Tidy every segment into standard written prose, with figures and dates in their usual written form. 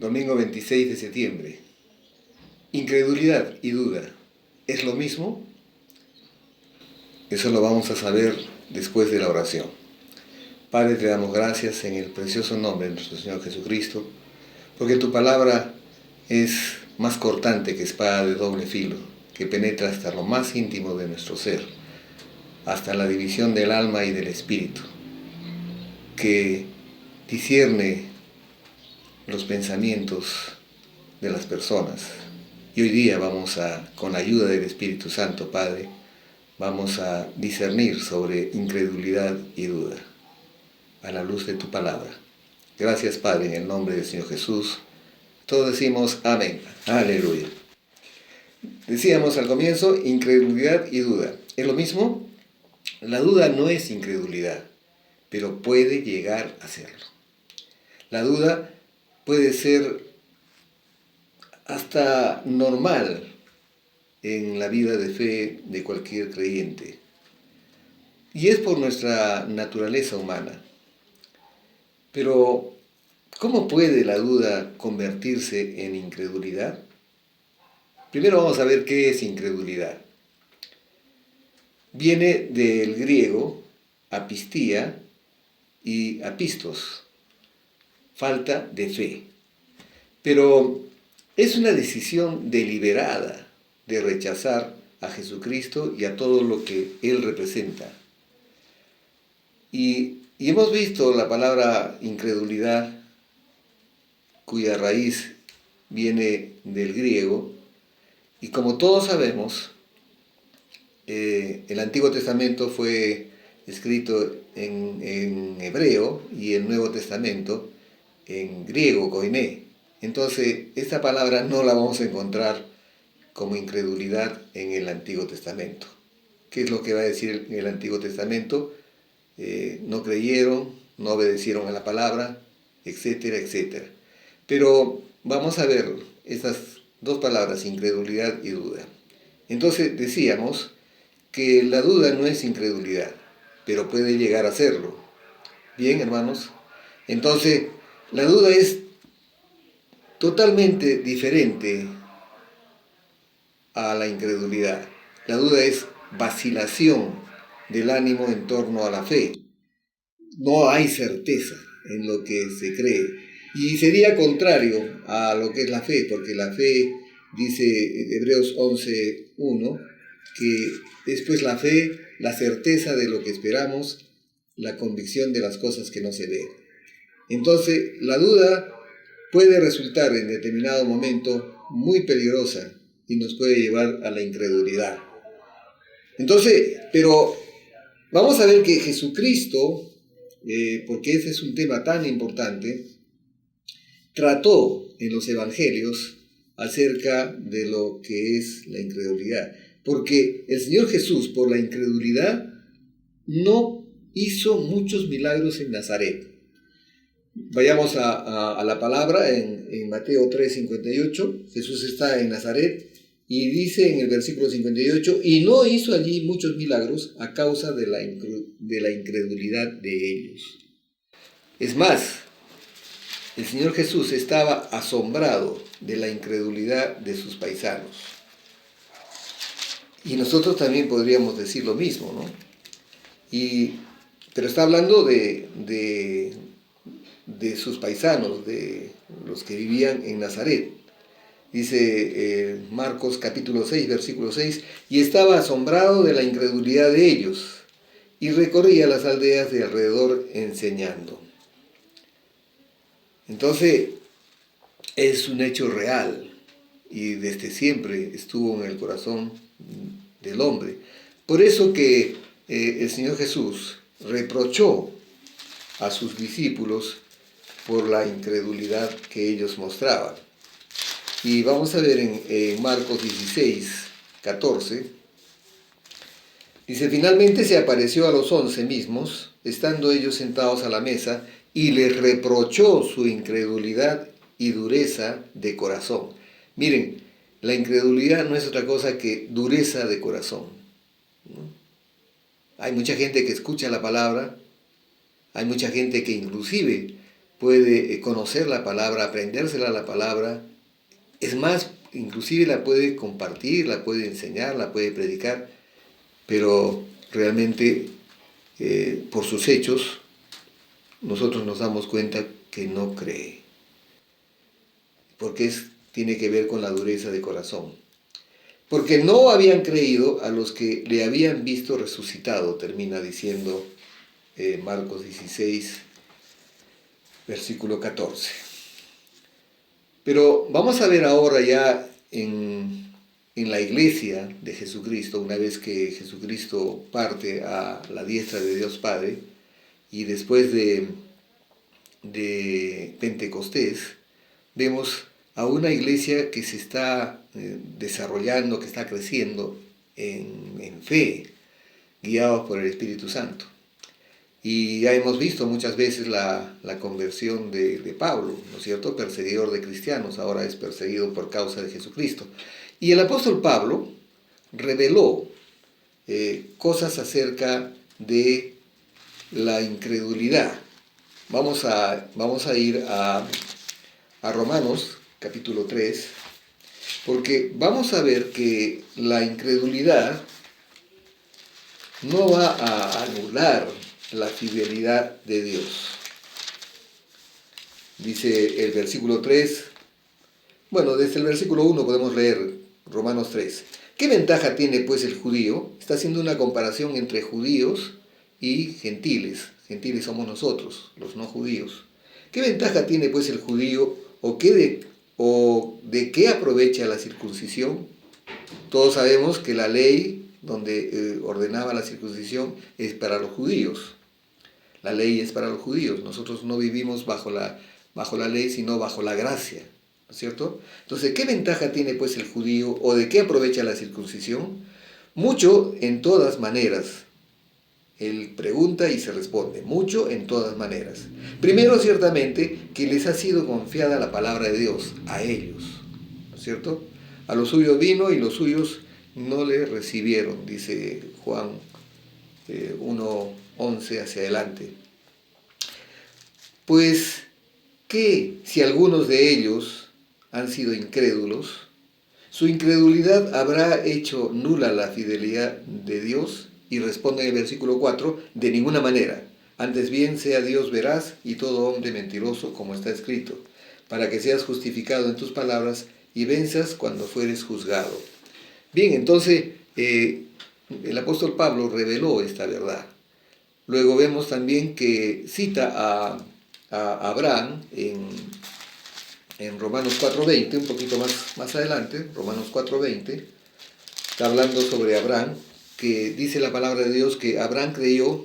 Domingo 26 de septiembre. Incredulidad y duda, ¿es lo mismo? Eso lo vamos a saber después de la oración. Padre, te damos gracias en el precioso nombre de nuestro Señor Jesucristo, porque tu palabra es más cortante que espada de doble filo, que penetra hasta lo más íntimo de nuestro ser, hasta la división del alma y del espíritu, que discierne los pensamientos de las personas. Y hoy día con la ayuda del Espíritu Santo, Padre, vamos a discernir sobre incredulidad y duda, a la luz de tu palabra. Gracias, Padre, en el nombre del Señor Jesús. Todos decimos amén. Aleluya. Decíamos al comienzo, incredulidad y duda. ¿Es lo mismo? La duda no es incredulidad, pero puede llegar a serlo. La duda puede ser hasta normal en la vida de fe de cualquier creyente. Y es por nuestra naturaleza humana. Pero, ¿cómo puede la duda convertirse en incredulidad? Primero vamos a ver qué es incredulidad. Viene del griego apistía y apistos, falta de fe. Pero es una decisión deliberada de rechazar a Jesucristo y a todo lo que Él representa. Y hemos visto la palabra incredulidad, cuya raíz viene del griego, y como todos sabemos, el Antiguo Testamento fue escrito en hebreo y el Nuevo Testamento en griego, koiné. Entonces, esta palabra no la vamos a encontrar como incredulidad en el Antiguo Testamento. ¿Qué es lo que va a decir en el Antiguo Testamento? No creyeron, no obedecieron a la palabra, etcétera, etcétera. Pero vamos a ver estas dos palabras, incredulidad y duda. Entonces decíamos que la duda no es incredulidad, pero puede llegar a serlo. Bien, hermanos. Entonces, la duda es totalmente diferente a la incredulidad. La duda es vacilación del ánimo en torno a la fe. No hay certeza en lo que se cree. Y sería contrario a lo que es la fe, porque la fe, dice Hebreos 11:1, que después la fe, la certeza de lo que esperamos, la convicción de las cosas que no se ven. Entonces, la duda puede resultar en determinado momento muy peligrosa y nos puede llevar a la incredulidad. Entonces, pero vamos a ver que Jesucristo, porque ese es un tema tan importante, trató en los evangelios acerca de lo que es la incredulidad. Porque el Señor Jesús, por la incredulidad, no hizo muchos milagros en Nazaret. Vayamos a la palabra en Mateo 3:58. Jesús está en Nazaret y dice en el versículo 58, y no hizo allí muchos milagros a causa de la incredulidad de ellos. Es más, el Señor Jesús estaba asombrado de la incredulidad de sus paisanos. Y nosotros también podríamos decir lo mismo, ¿no? Pero está hablando de sus paisanos, de los que vivían en Nazaret. Dice Marcos capítulo 6, versículo 6, y estaba asombrado de la incredulidad de ellos, y recorría las aldeas de alrededor enseñando. Entonces, es un hecho real, y desde siempre estuvo en el corazón del hombre. Por eso que el Señor Jesús reprochó a sus discípulos por la incredulidad que ellos mostraban. Y vamos a ver en Marcos 16:14, dice, finalmente se apareció a los 11 mismos, estando ellos sentados a la mesa, y les reprochó su incredulidad y dureza de corazón. Miren, la incredulidad no es otra cosa que dureza de corazón, ¿no? Hay mucha gente que escucha la palabra, hay mucha gente que inclusive puede conocer la palabra, aprendérsela la palabra. Es más, inclusive la puede compartir, la puede enseñar, la puede predicar, pero realmente por sus hechos nosotros nos damos cuenta que no cree, porque tiene que ver con la dureza de corazón. Porque no habían creído a los que le habían visto resucitado, termina diciendo Marcos 16, versículo 14. Pero vamos a ver ahora ya en la iglesia de Jesucristo, una vez que Jesucristo parte a la diestra de Dios Padre, y después de Pentecostés, vemos a una iglesia que se está desarrollando, que está creciendo en fe, guiados por el Espíritu Santo. Y ya hemos visto muchas veces la conversión de Pablo, ¿no es cierto? Perseguidor de cristianos, ahora es perseguido por causa de Jesucristo. Y el apóstol Pablo reveló cosas acerca de la incredulidad. Vamos a ir a Romanos, capítulo 3, porque vamos a ver que la incredulidad no va a anular la fidelidad de Dios. Dice el versículo 3, bueno, desde el versículo 1 podemos leer Romanos 3. ¿Qué ventaja tiene pues el judío? Está haciendo una comparación entre judíos y gentiles. Gentiles somos nosotros, los no judíos. ¿Qué ventaja tiene pues el judío o de qué aprovecha la circuncisión? Todos sabemos que la ley donde ordenaba la circuncisión es para los judíos. La ley es para los judíos. Nosotros no vivimos bajo la ley, sino bajo la gracia, ¿no es cierto? Entonces, ¿qué ventaja tiene pues el judío o de qué aprovecha la circuncisión? Mucho en todas maneras. Él pregunta y se responde, mucho en todas maneras. Primero, ciertamente, que les ha sido confiada la palabra de Dios a ellos, ¿no es cierto? A los suyos vino y los suyos no le recibieron, dice Juan 1:11 hacia adelante. Pues, ¿qué si algunos de ellos han sido incrédulos? ¿Su incredulidad habrá hecho nula la fidelidad de Dios? Y responde en el versículo 4, de ninguna manera. Antes bien sea Dios veraz y todo hombre mentiroso, como está escrito, para que seas justificado en tus palabras y venzas cuando fueres juzgado. Bien, entonces el apóstol Pablo reveló esta verdad. Luego vemos también que cita a Abraham en Romanos 4:20, un poquito más adelante, Romanos 4:20, está hablando sobre Abraham, que dice la palabra de Dios que Abraham creyó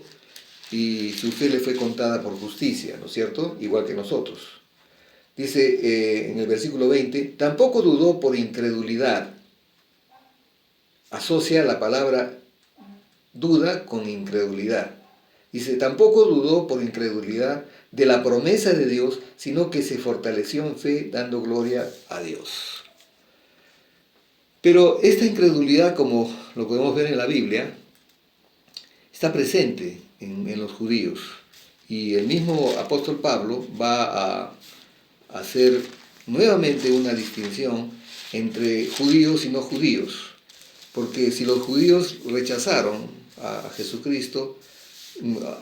y su fe le fue contada por justicia, ¿no es cierto? Igual que nosotros. Dice en el versículo 20, tampoco dudó por incredulidad. Asocia la palabra duda con incredulidad. Dice, tampoco dudó por incredulidad de la promesa de Dios, sino que se fortaleció en fe dando gloria a Dios. Pero esta incredulidad, como lo podemos ver en la Biblia, está presente en los judíos. Y el mismo apóstol Pablo va a hacer nuevamente una distinción entre judíos y no judíos. Porque si los judíos rechazaron a Jesucristo,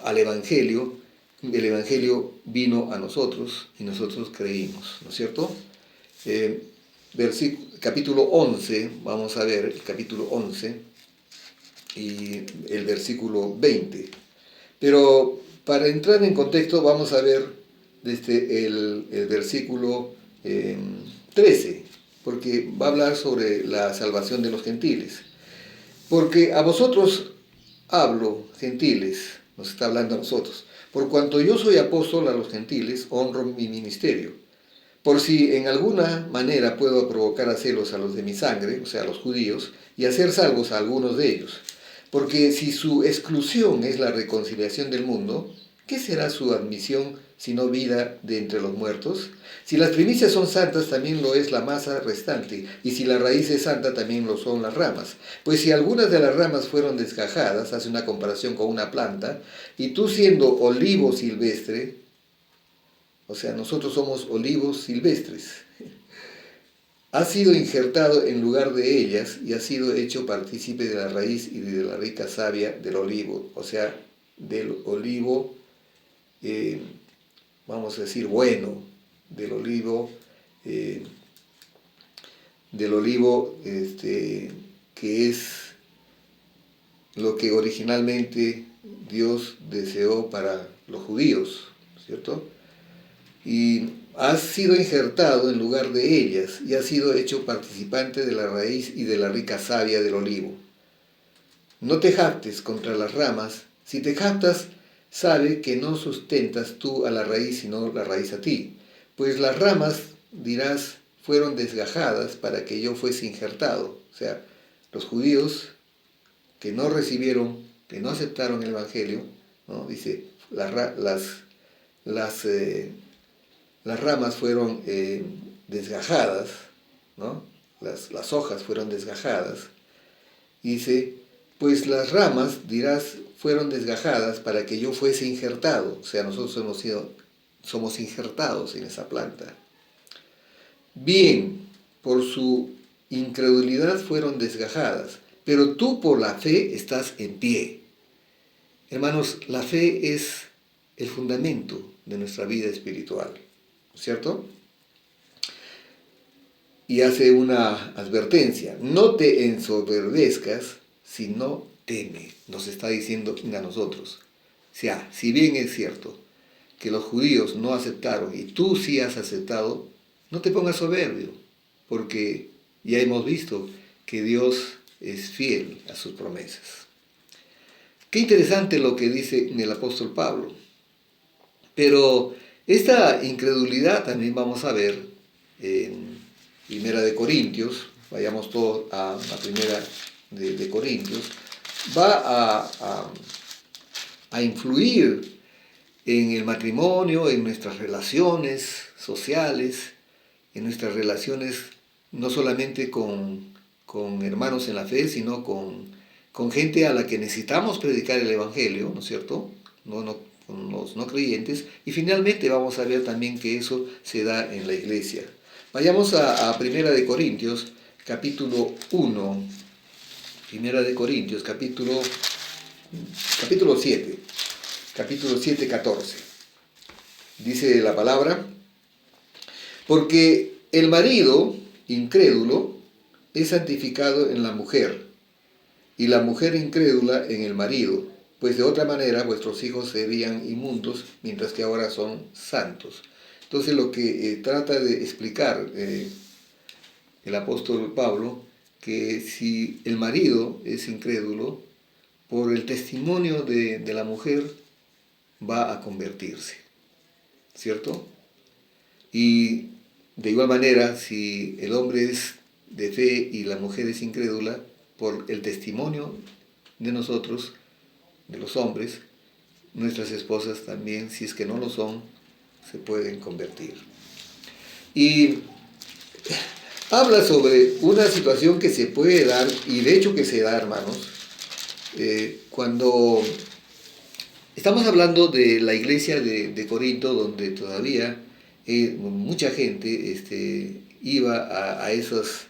al Evangelio, el Evangelio vino a nosotros y nosotros creímos, ¿no es cierto? Capítulo 11, vamos a ver el capítulo 11 y el versículo 20. Pero para entrar en contexto vamos a ver desde el versículo 13, porque va a hablar sobre la salvación de los gentiles. Porque a vosotros hablo, gentiles, nos está hablando a nosotros, por cuanto yo soy apóstol a los gentiles, honro mi ministerio. Por si en alguna manera puedo provocar a celos a los de mi sangre, o sea, a los judíos, y hacer salvos a algunos de ellos. Porque si su exclusión es la reconciliación del mundo, ¿qué será su admisión sino vida de entre los muertos? Si las primicias son santas, también lo es la masa restante, y si la raíz es santa, también lo son las ramas. Pues si algunas de las ramas fueron desgajadas, hace una comparación con una planta, y tú siendo olivo silvestre, o sea, nosotros somos olivos silvestres. Ha sido injertado en lugar de ellas y ha sido hecho partícipe de la raíz y de la rica savia del olivo, o sea, del olivo, eh, vamos a decir, bueno, del olivo, eh, que es lo que originalmente Dios deseó para los judíos, ¿cierto? Y has sido injertado en lugar de ellas y has sido hecho participante de la raíz y de la rica savia del olivo. No te jactes contra las ramas. Si te jactas, sabe que no sustentas tú a la raíz, sino la raíz a ti. Pues las ramas, dirás, fueron desgajadas para que yo fuese injertado. O sea, los judíos que no recibieron, que no aceptaron el Evangelio, ¿no? Dice, las, eh, las ramas fueron desgajadas, ¿no? Las hojas fueron desgajadas. Y dice, pues las ramas, dirás, fueron desgajadas para que yo fuese injertado. O sea, nosotros somos injertados en esa planta. Bien, por su incredulidad fueron desgajadas, pero tú por la fe estás en pie. Hermanos, la fe es el fundamento de nuestra vida espiritual, ¿cierto? Y hace una advertencia, no te ensoberbezcas, sino teme, nos está diciendo a nosotros. O sea, si bien es cierto que los judíos no aceptaron y tú sí has aceptado, no te pongas soberbio, porque ya hemos visto que Dios es fiel a sus promesas. Qué interesante lo que dice el apóstol Pablo. Pero esta incredulidad también vamos a ver en Primera de Corintios, vayamos todos a la Primera de Corintios, va a influir en el matrimonio, en nuestras relaciones sociales, en nuestras relaciones no solamente con hermanos en la fe, sino con gente a la que necesitamos predicar el Evangelio, ¿no es cierto? Con los no creyentes. Y finalmente vamos a ver también que eso se da en la iglesia. Vayamos a Primera de Corintios, capítulo 1. Primera de Corintios, capítulo 7. Capítulo 7, 14. Dice la palabra, porque el marido incrédulo es santificado en la mujer, y la mujer incrédula en el marido, pues de otra manera vuestros hijos serían inmundos, mientras que ahora son santos. Entonces lo que trata de explicar el apóstol Pablo, que si el marido es incrédulo, por el testimonio de la mujer va a convertirse, ¿cierto? Y de igual manera, si el hombre es de fe y la mujer es incrédula, por el testimonio de nosotros, de los hombres, nuestras esposas también, si es que no lo son, se pueden convertir. Y habla sobre una situación que se puede dar, y de hecho que se da, hermanos, cuando estamos hablando de la iglesia de Corinto, donde todavía mucha gente iba a esas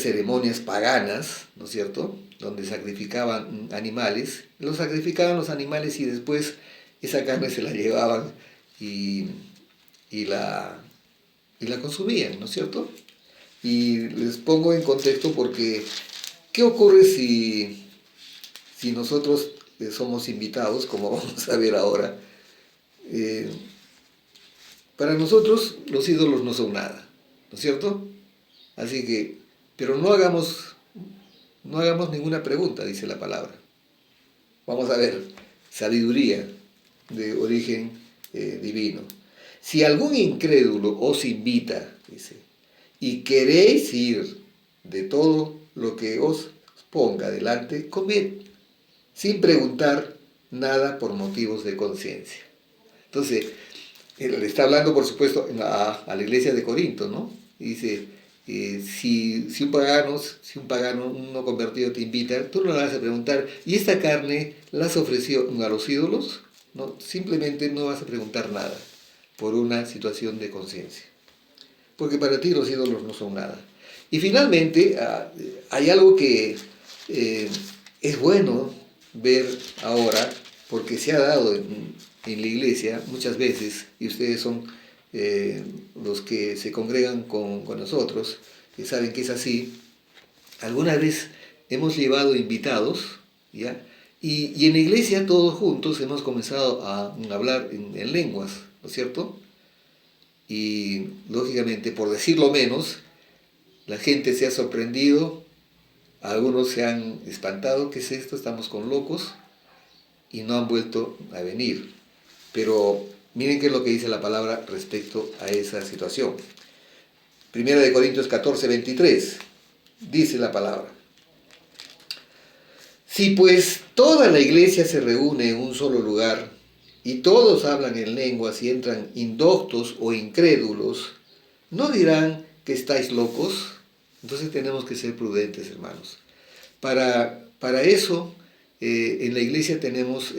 ceremonias paganas, ¿no es cierto?, donde sacrificaban animales, sacrificaban los animales y después esa carne se la llevaban y la consumían, ¿no es cierto? Y les pongo en contexto porque, ¿qué ocurre si nosotros somos invitados, como vamos a ver ahora? Para nosotros los ídolos no son nada, ¿no es cierto? Así que, pero no hagamos ninguna pregunta, dice la palabra. Vamos a ver, sabiduría de origen divino. Si algún incrédulo os invita, dice, y queréis ir de todo lo que os ponga delante, comed, sin preguntar nada por motivos de conciencia. Entonces, él está hablando, por supuesto, a la iglesia de Corinto, ¿no? Dice, si un pagano no convertido te invita, tú no le vas a preguntar, ¿y esta carne la has ofrecido a los ídolos? No, simplemente no vas a preguntar nada. por una situación de conciencia. Porque para ti los ídolos no son nada. Y finalmente, hay algo que es bueno ver ahora, porque se ha dado en la iglesia muchas veces, y ustedes son los que se congregan con nosotros, que saben que es así. Alguna vez hemos llevado invitados, ¿ya? Y en la iglesia todos juntos hemos comenzado a hablar en lenguas, ¿no es cierto? Y lógicamente, por decirlo menos, la gente se ha sorprendido, algunos se han espantado, ¿qué es esto? Estamos con locos, y no han vuelto a venir. Pero miren qué es lo que dice la palabra respecto a esa situación. Primera de Corintios 14, 23, dice la palabra: si pues toda la iglesia se reúne en un solo lugar, y todos hablan en lenguas y entran indoctos o incrédulos, ¿no dirán que estáis locos? Entonces tenemos que ser prudentes, hermanos. Para eso, en la iglesia tenemos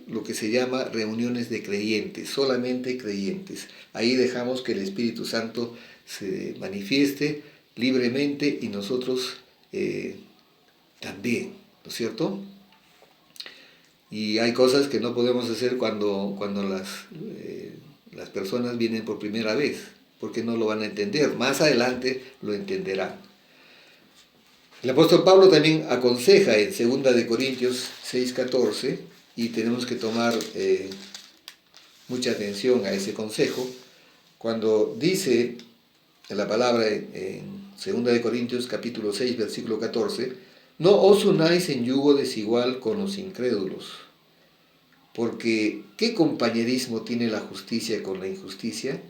lo que se llama reuniones de creyentes, solamente creyentes. Ahí dejamos que el Espíritu Santo se manifieste libremente y nosotros también, ¿no es cierto? Y hay cosas que no podemos hacer cuando las personas vienen por primera vez, porque no lo van a entender. Más adelante lo entenderán. El apóstol Pablo también aconseja en 2 de Corintios 6:14, y tenemos que tomar mucha atención a ese consejo, cuando dice la palabra en 2 de Corintios capítulo 6, versículo 14, no os unáis en yugo desigual con los incrédulos, porque ¿qué compañerismo tiene la justicia con la injusticia?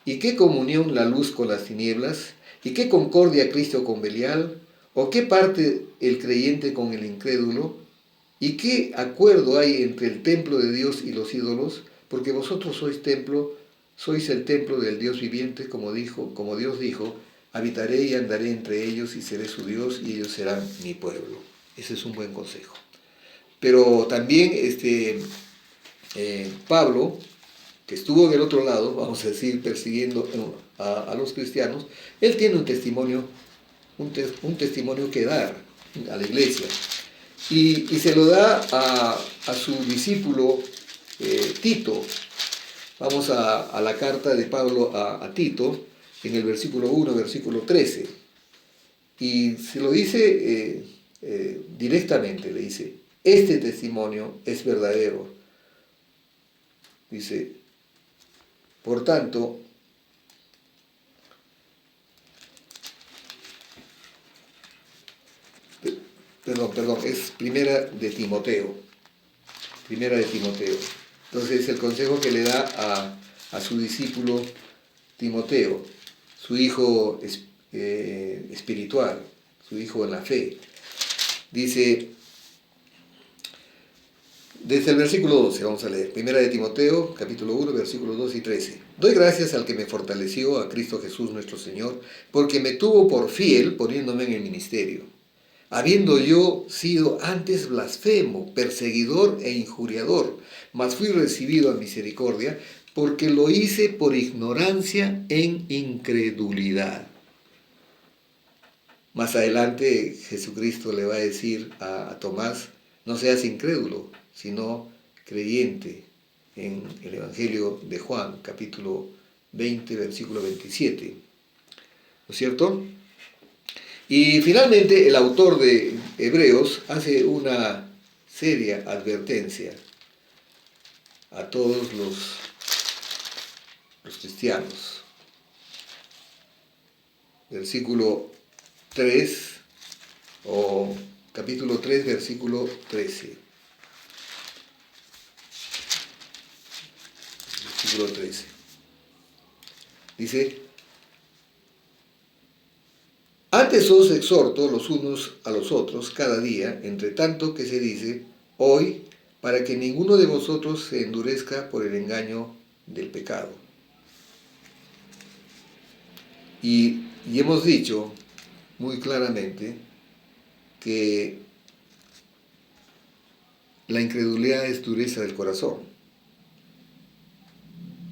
¿Y qué comunión la luz con las tinieblas? ¿Y qué concordia Cristo con Belial? ¿O qué parte el creyente con el incrédulo? ¿Y qué acuerdo hay entre el templo de Dios y los ídolos? Porque vosotros sois el templo del Dios viviente, como Dios dijo, habitaré y andaré entre ellos y seré su Dios y ellos serán mi pueblo. Ese es un buen consejo. Pero también Pablo, que estuvo en el otro lado, vamos a decir, persiguiendo a los cristianos, él tiene un testimonio que dar a la iglesia. Y se lo da a su discípulo Tito. Vamos a la carta de Pablo a Tito, en el versículo 1, versículo 13. Y se lo dice directamente, le dice: este testimonio es verdadero. Dice, por tanto, perdón, es primera de Timoteo. Entonces, el consejo que le da a su discípulo Timoteo, su hijo espiritual, su hijo en la fe. Dice, desde el versículo 12, vamos a leer, primera de Timoteo, capítulo 1, versículos 2 y 13. Doy gracias al que me fortaleció, a Cristo Jesús nuestro Señor, porque me tuvo por fiel poniéndome en el ministerio, habiendo yo sido antes blasfemo, perseguidor e injuriador, mas fui recibido a misericordia, porque lo hice por ignorancia en incredulidad. Más adelante Jesucristo le va a decir a Tomás, no seas incrédulo, sino creyente, en el Evangelio de Juan, capítulo 20, versículo 27. ¿No es cierto? Y finalmente el autor de Hebreos hace una seria advertencia a todos los cristianos. Versículo 3, o capítulo 3, versículo 13. Versículo 13. Dice, antes os exhorto los unos a los otros cada día, entre tanto que se dice hoy, para que ninguno de vosotros se endurezca por el engaño del pecado. Y hemos dicho muy claramente que la incredulidad es dureza del corazón.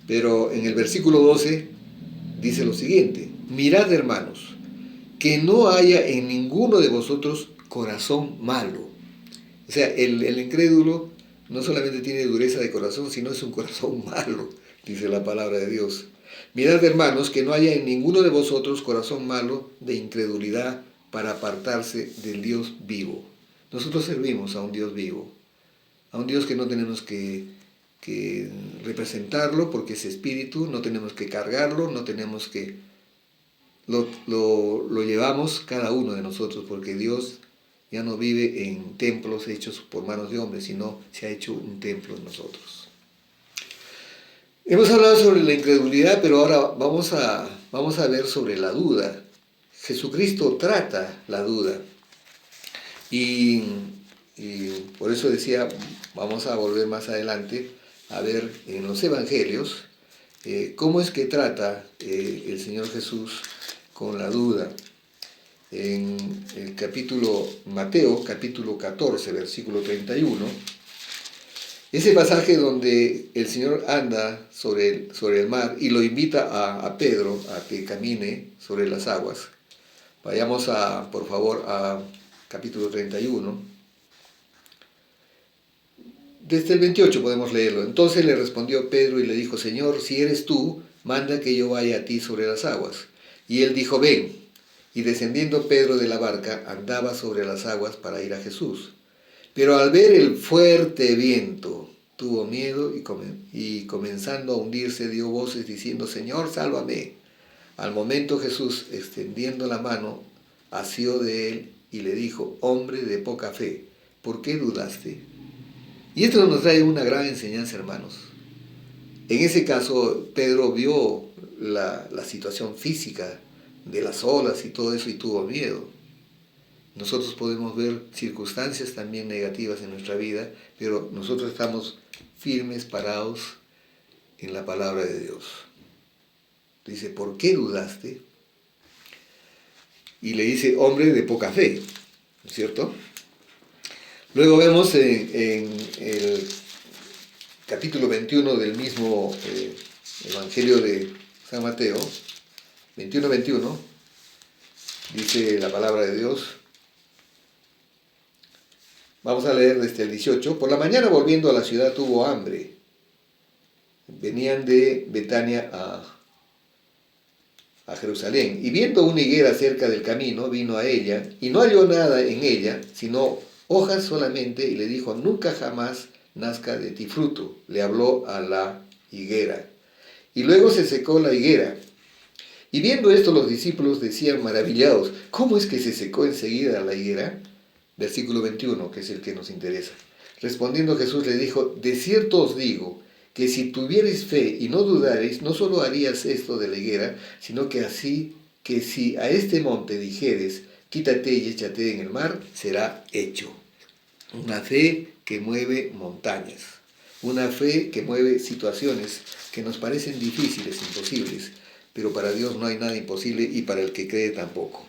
Pero en el versículo 12 dice lo siguiente: mirad, hermanos, que no haya en ninguno de vosotros corazón malo. O sea, el incrédulo no solamente tiene dureza de corazón, sino es un corazón malo, dice la palabra de Dios. Mirad, hermanos, que no haya en ninguno de vosotros corazón malo de incredulidad para apartarse del Dios vivo. Nosotros servimos a un Dios vivo, a un Dios que no tenemos que representarlo porque es espíritu, no tenemos que cargarlo, no tenemos que... Lo llevamos cada uno de nosotros, porque Dios ya no vive en templos hechos por manos de hombres, sino se ha hecho un templo en nosotros. Hemos hablado sobre la incredulidad, pero ahora vamos a ver sobre la duda. Jesucristo trata la duda. Y por eso decía, vamos a volver más adelante a ver en los evangelios cómo es que trata el Señor Jesús con la duda. En el Mateo, capítulo 14, versículo 31, ese pasaje donde el Señor anda sobre el mar y lo invita a Pedro a que camine sobre las aguas. Vayamos por favor, a capítulo 31. Desde el 28 podemos leerlo. Entonces le respondió Pedro y le dijo: Señor, si eres tú, manda que yo vaya a ti sobre las aguas. Y él dijo: ven. Y descendiendo Pedro de la barca, andaba sobre las aguas para ir a Jesús. Pero al ver el fuerte viento, tuvo miedo y comenzando a hundirse, dio voces diciendo: Señor, sálvame. Al momento Jesús, extendiendo la mano, asió de él y le dijo: hombre de poca fe, ¿por qué dudaste? Y esto nos trae una gran enseñanza, hermanos. En ese caso, Pedro vio la situación física de las olas y todo eso y tuvo miedo. Nosotros podemos ver circunstancias también negativas en nuestra vida, pero nosotros estamos firmes, parados en la palabra de Dios. Dice: ¿por qué dudaste? Y le dice: hombre de poca fe, ¿no es cierto? Luego vemos en el capítulo 21 del mismo Evangelio de San Mateo, 21, dice la palabra de Dios. Vamos a leer desde el 18. Por la mañana, volviendo a la ciudad, tuvo hambre. Venían de Betania a Jerusalén. Y viendo una higuera cerca del camino, vino a ella, y no halló nada en ella, sino hojas solamente, y le dijo: nunca jamás nazca de ti fruto. Le habló a la higuera. Y luego se secó la higuera. Y viendo esto, los discípulos decían maravillados: ¿cómo es que se secó enseguida la higuera? Versículo 21, que es el que nos interesa. Respondiendo Jesús le dijo: de cierto os digo, que si tuvierais fe y no dudareis, no solo harías esto de la higuera, sino que si a este monte dijeres: quítate y échate en el mar, será hecho. Una fe que mueve montañas, una fe que mueve situaciones que nos parecen difíciles, imposibles, pero para Dios no hay nada imposible y para el que cree tampoco.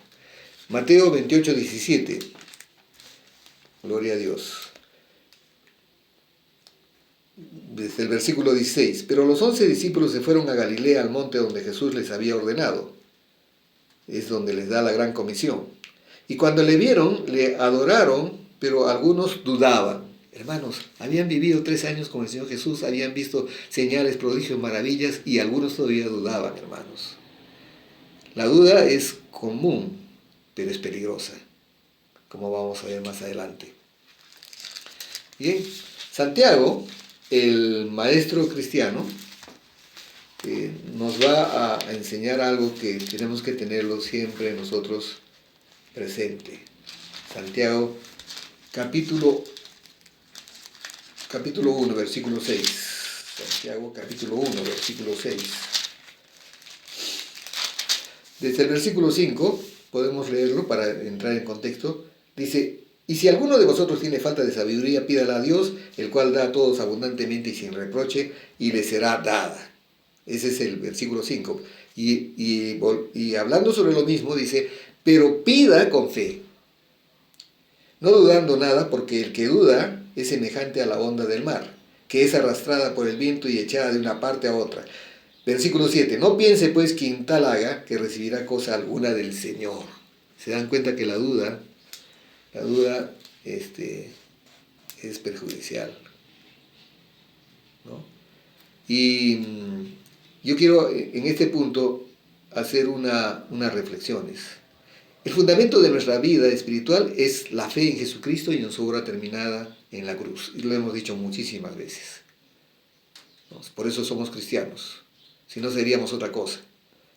Mateo 28, 17. Gloria a Dios. Desde el versículo 16. Pero los 11 discípulos se fueron a Galilea, al monte donde Jesús les había ordenado. Es donde les da la gran comisión. Y cuando le vieron, le adoraron, pero algunos dudaban. Hermanos, habían vivido 3 años con el Señor Jesús, habían visto señales, prodigios, maravillas, y algunos todavía dudaban, hermanos. La duda es común, pero es peligrosa, como vamos a ver más adelante. Bien, Santiago, el maestro cristiano, nos va a enseñar algo que tenemos que tenerlo siempre nosotros presente. Santiago, capítulo 1, versículo 6. Santiago, capítulo 1, versículo 6. Desde el versículo 5, podemos leerlo para entrar en contexto. Dice: y si alguno de vosotros tiene falta de sabiduría, pídala a Dios, el cual da a todos abundantemente y sin reproche, y le será dada. Ese es el versículo 5. Y hablando sobre lo mismo, dice: pero pida con fe, no dudando nada, porque el que duda es semejante a la onda del mar, que es arrastrada por el viento y echada de una parte a otra. Versículo 7. No piense pues quien tal haga que recibirá cosa alguna del Señor. Se dan cuenta que la duda es perjudicial, ¿no? Y yo quiero en este punto hacer unas reflexiones. El fundamento de nuestra vida espiritual es la fe en Jesucristo y en su obra terminada en la cruz. Y lo hemos dicho muchísimas veces, ¿no? Por eso somos cristianos. Si no, seríamos otra cosa.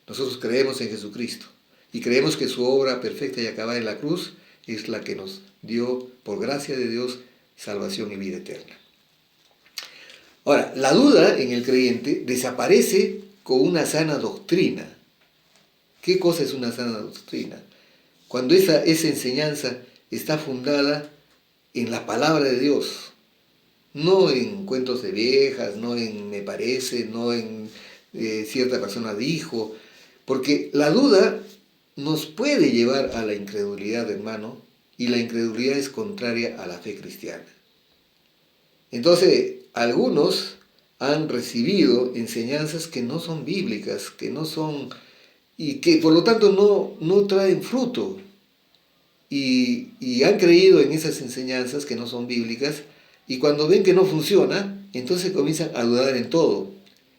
Nosotros creemos en Jesucristo y creemos que su obra perfecta y acabada en la cruz es la que nos dio, por gracia de Dios, salvación y vida eterna. Ahora, la duda en el creyente desaparece con una sana doctrina. ¿Qué cosa es una sana doctrina? Cuando esa enseñanza está fundada en la palabra de Dios, no en cuentos de viejas, no en me parece, no en cierta persona dijo, porque la duda nos puede llevar a la incredulidad, hermano, y la incredulidad es contraria a la fe cristiana. Entonces, algunos han recibido enseñanzas que no son bíblicas, que no son, y que por lo tanto no traen fruto. Y han creído en esas enseñanzas que no son bíblicas, y cuando ven que no funciona, entonces comienzan a dudar en todo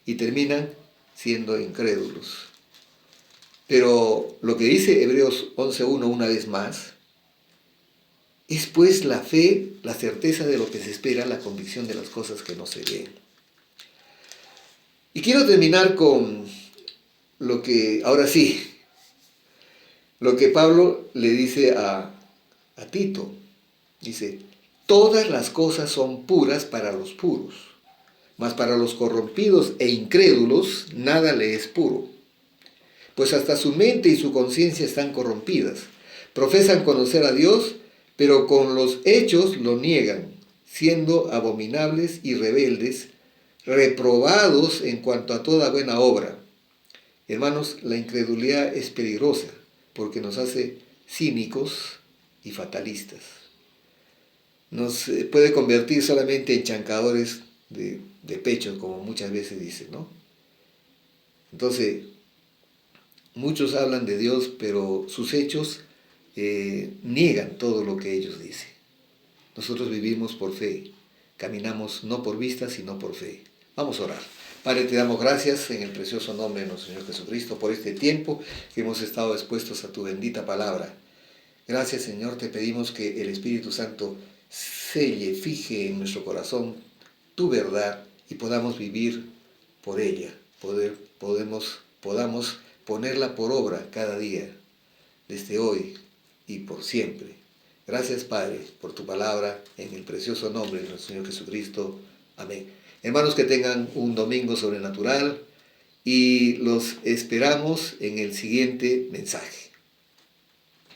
y terminan siendo incrédulos. Pero lo que dice Hebreos 11.1 una vez más, es pues la fe, la certeza de lo que se espera, la convicción de las cosas que no se ven. Y quiero terminar con lo que, ahora sí, lo que Pablo le dice a Tito. Dice, todas las cosas son puras para los puros, mas para los corrompidos e incrédulos nada le es puro. Pues hasta su mente y su conciencia están corrompidas. Profesan conocer a Dios, pero con los hechos lo niegan, siendo abominables y rebeldes, reprobados en cuanto a toda buena obra. Hermanos, la incredulidad es peligrosa porque nos hace cínicos y fatalistas. Nos puede convertir solamente en chancadores de pecho, como muchas veces dicen, ¿no? Entonces, muchos hablan de Dios, pero sus hechos niegan todo lo que ellos dicen. Nosotros vivimos por fe, caminamos no por vista, sino por fe. Vamos a orar. Padre, te damos gracias en el precioso nombre de nuestro Señor Jesucristo por este tiempo que hemos estado expuestos a tu bendita palabra. Gracias, Señor, te pedimos que el Espíritu Santo selle, fije en nuestro corazón tu verdad y podamos vivir por ella, podamos ponerla por obra cada día, desde hoy y por siempre. Gracias, Padre, por tu palabra, en el precioso nombre de nuestro Señor Jesucristo. Amén. Hermanos, que tengan un domingo sobrenatural y los esperamos en el siguiente mensaje.